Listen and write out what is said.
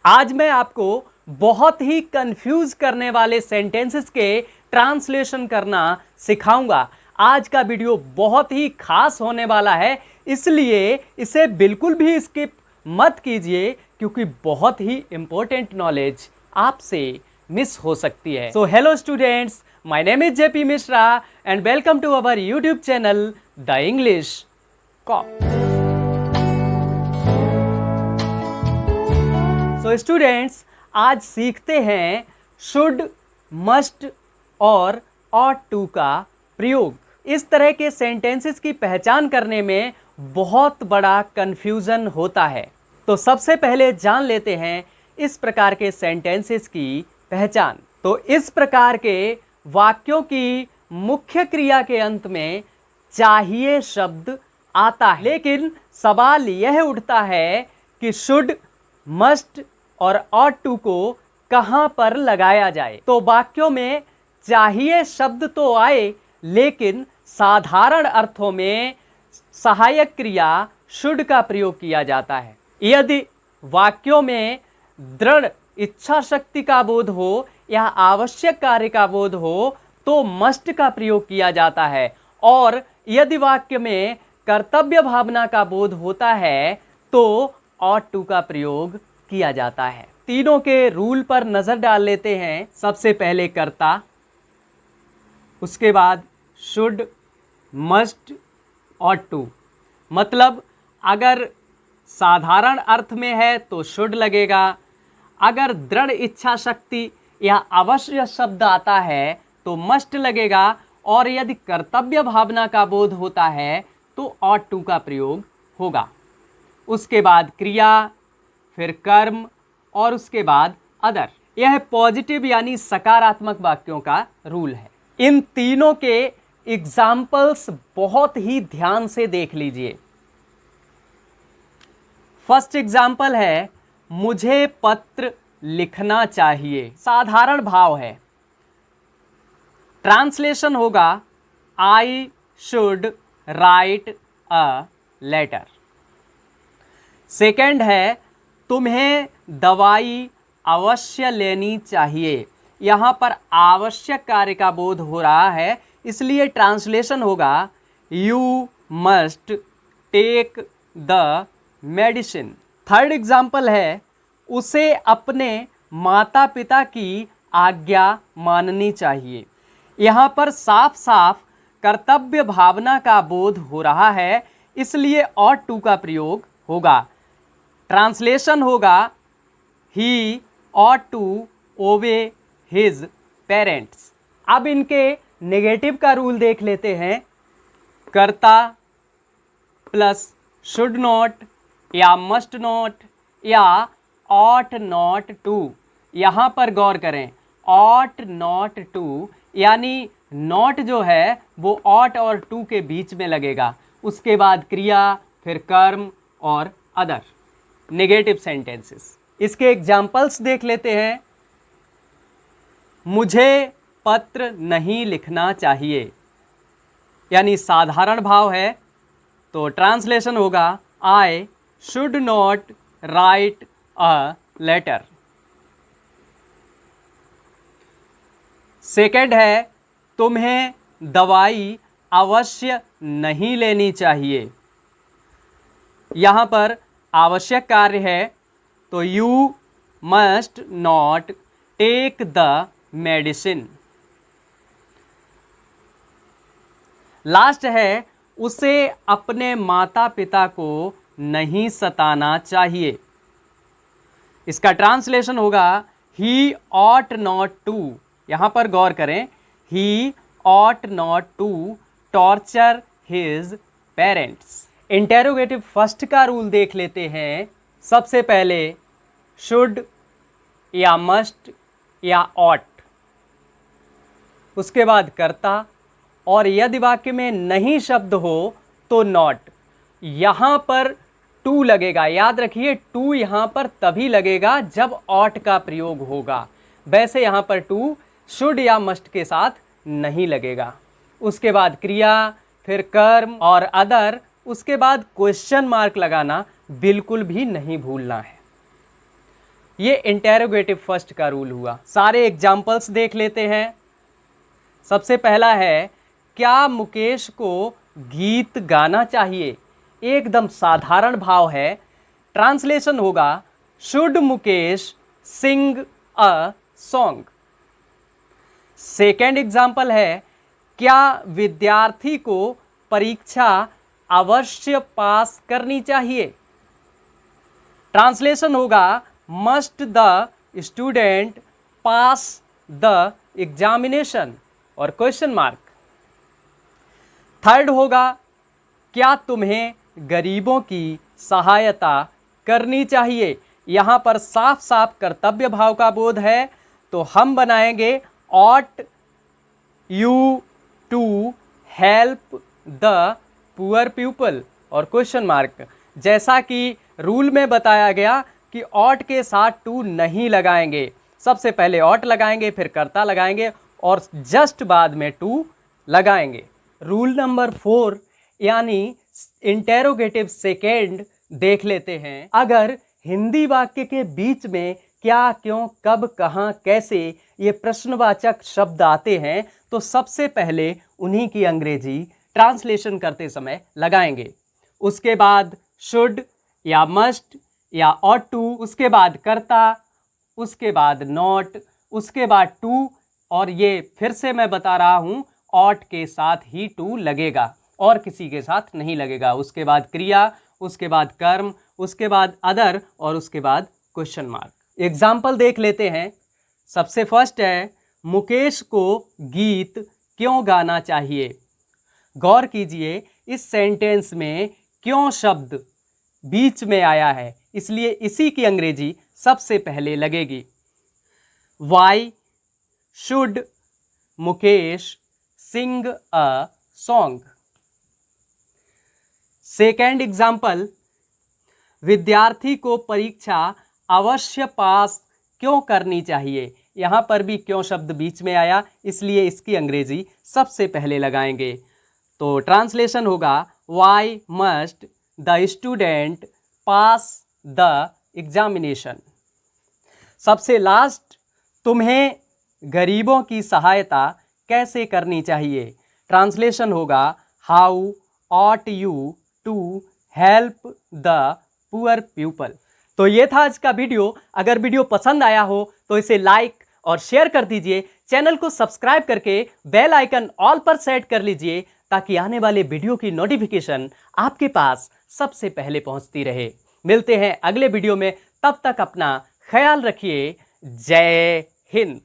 आज मैं आपको बहुत ही कंफ्यूज करने वाले सेंटेंसेस के ट्रांसलेशन करना सिखाऊंगा। आज का वीडियो बहुत ही खास होने वाला है, इसलिए इसे बिल्कुल भी स्किप मत कीजिए क्योंकि बहुत ही इंपॉर्टेंट नॉलेज आपसे मिस हो सकती है। So hello students, my name is JP Mishra and welcome to our YouTube channel the English cop. So students, आज सीखते हैं शुड, मस्ट और ऑट टू का प्रयोग। इस तरह के सेंटेंसेस की पहचान करने में बहुत बड़ा कंफ्यूजन होता है। तो सबसे पहले जान लेते हैं इस प्रकार के सेंटेंसेस की पहचान। तो इस प्रकार के वाक्यों की मुख्य क्रिया के अंत में चाहिए शब्द आता है, लेकिन सवाल यह उठता है कि शुड, मस्ट और ऑट टू को कहां पर लगाया जाए। तो वाक्यों में चाहिए शब्द तो आए, लेकिन साधारण अर्थों में सहायक क्रिया शुड का प्रयोग किया जाता है। यदि वाक्यों में दृढ़ इच्छा शक्ति का बोध हो या आवश्यक कार्य का बोध हो तो मस्ट का प्रयोग किया जाता है, और यदि वाक्य में कर्तव्य भावना का बोध होता है तो ऑट टू का प्रयोग किया जाता है। तीनों के रूल पर नजर डाल लेते हैं। सबसे पहले कर्ता, उसके बाद शुड, मस्ट, ऑट टू। मतलब अगर साधारण अर्थ में है तो शुड लगेगा, अगर दृढ़ इच्छा शक्ति या अवश्य शब्द आता है तो मस्ट लगेगा, और यदि कर्तव्य भावना का बोध होता है तो ऑट टू का प्रयोग होगा। उसके बाद क्रिया, फिर कर्म और उसके बाद अदर। यह पॉजिटिव यानी सकारात्मक वाक्यों का रूल है। इन तीनों के एग्जाम्पल्स बहुत ही ध्यान से देख लीजिए। फर्स्ट एग्जाम्पल है मुझे पत्र लिखना चाहिए। साधारण भाव है, ट्रांसलेशन होगा I should write a letter. Second है तुम्हें दवाई अवश्य लेनी चाहिए। यहाँ पर आवश्यक कार्य का बोध हो रहा है, इसलिए ट्रांसलेशन होगा you must take the medicine. Third example है उसे अपने माता पिता की आज्ञा माननी चाहिए। यहाँ पर साफ साफ कर्तव्य भावना का बोध हो रहा है, इसलिए ऑट टू का प्रयोग होगा। ट्रांसलेशन होगा he ought to obey his parents. अब इनके नेगेटिव का रूल देख लेते हैं। कर्ता प्लस शुड नॉट या मस्ट नॉट या ऑट नॉट टू। यहाँ पर गौर करें, ऑट नॉट टू यानी नॉट जो है वो ऑट और टू के बीच में लगेगा। उसके बाद क्रिया, फिर कर्म और अदर। नेगेटिव सेंटेंसेस, इसके एग्जाम्पल्स देख लेते हैं। मुझे पत्र नहीं लिखना चाहिए, यानी साधारण भाव है, तो ट्रांसलेशन होगा I should not write a letter. Second है तुम्हें दवाई अवश्य नहीं लेनी चाहिए। यहाँ पर आवश्यक कार्य है, तो you must not take the medicine. Last है उसे अपने माता पिता को नहीं सताना चाहिए। इसका ट्रांसलेशन होगा ही ऑट नॉट टू। यहाँ पर गौर करें, he ought not to torture his parents. Interrogative first का रूल देख लेते हैं। सबसे पहले शुड या मस्ट या ऑट, उसके बाद कर्ता, और यदि वाक्य में नहीं शब्द हो तो नॉट। यहाँ पर टू लगेगा। याद रखिए, टू यहाँ पर तभी लगेगा जब ऑट का प्रयोग होगा। वैसे यहाँ पर टू शुड या मस्ट के साथ नहीं लगेगा। उसके बाद क्रिया, फिर कर्म और अदर। उसके बाद क्वेश्चन मार्क लगाना बिल्कुल भी नहीं भूलना है। ये इंटेरोगेटिव फर्स्ट का रूल हुआ। सारे एग्जाम्पल्स देख लेते हैं। सबसे पहला है, क्या मुकेश को गीत गाना चाहिए? एकदम साधारण भाव है। ट्रांसलेशन होगा, should Mukesh sing a song. Second example है, क्या विद्यार्थी को परीक्षा अवश्य पास करनी चाहिए? ट्रांसलेशन होगा, must the student pass the examination और क्वेश्चन मार्क। थर्ड होगा, क्या तुम्हें गरीबों की सहायता करनी चाहिए? यहां पर साफ साफ कर्तव्य भाव का बोध है, तो हम बनाएंगे ought you to help the poor people और क्वेश्चन मार्क। जैसा कि रूल में बताया गया कि ऑट के साथ टू नहीं लगाएंगे, सबसे पहले ऑट लगाएंगे, फिर कर्ता लगाएंगे और जस्ट बाद में टू लगाएंगे। रूल नंबर 4 यानी इंटेरोगेटिव सेकेंड देख लेते हैं। अगर हिंदी वाक्य के बीच में क्या, क्यों, कब, कहाँ, कैसे ये प्रश्नवाचक शब्द आते हैं तो सबसे पहले उन्हीं की अंग्रेजी ट्रांसलेशन करते समय लगाएंगे। उसके बाद शुड या मस्ट या ऑट टू, उसके बाद कर्ता, उसके बाद नॉट, उसके बाद टू, और ये फिर से मैं बता रहा हूँ ऑट के साथ ही टू लगेगा और किसी के साथ नहीं लगेगा। उसके बाद क्रिया, उसके बाद कर्म, उसके बाद अदर और उसके बाद क्वेश्चन मार्क। एग्जाम्पल देख लेते हैं। सबसे फर्स्ट है, मुकेश को गीत क्यों गाना चाहिए? गौर कीजिए, इस सेंटेंस में क्यों शब्द बीच में आया है, इसलिए इसी की अंग्रेजी सबसे पहले लगेगी। Why should Mukesh sing a song? Second example, विद्यार्थी को परीक्षा अवश्य पास क्यों करनी चाहिए? यहां पर भी क्यों शब्द बीच में आया, इसलिए इसकी अंग्रेजी सबसे पहले लगाएंगे। तो ट्रांसलेशन होगा, why must the student pass the examination. सबसे लास्ट, तुम्हें गरीबों की सहायता कैसे करनी चाहिए? ट्रांसलेशन होगा, how ought you to help the poor people. तो ये था आज का वीडियो। अगर वीडियो पसंद आया हो तो इसे लाइक और शेयर कर दीजिए। चैनल को सब्सक्राइब करके बेल आइकन ऑल पर सेट कर लीजिए ताकि आने वाले वीडियो की नोटिफिकेशन आपके पास सबसे पहले पहुंचती रहे। मिलते हैं अगले वीडियो में, तब तक अपना ख्याल रखिए। जय हिंद।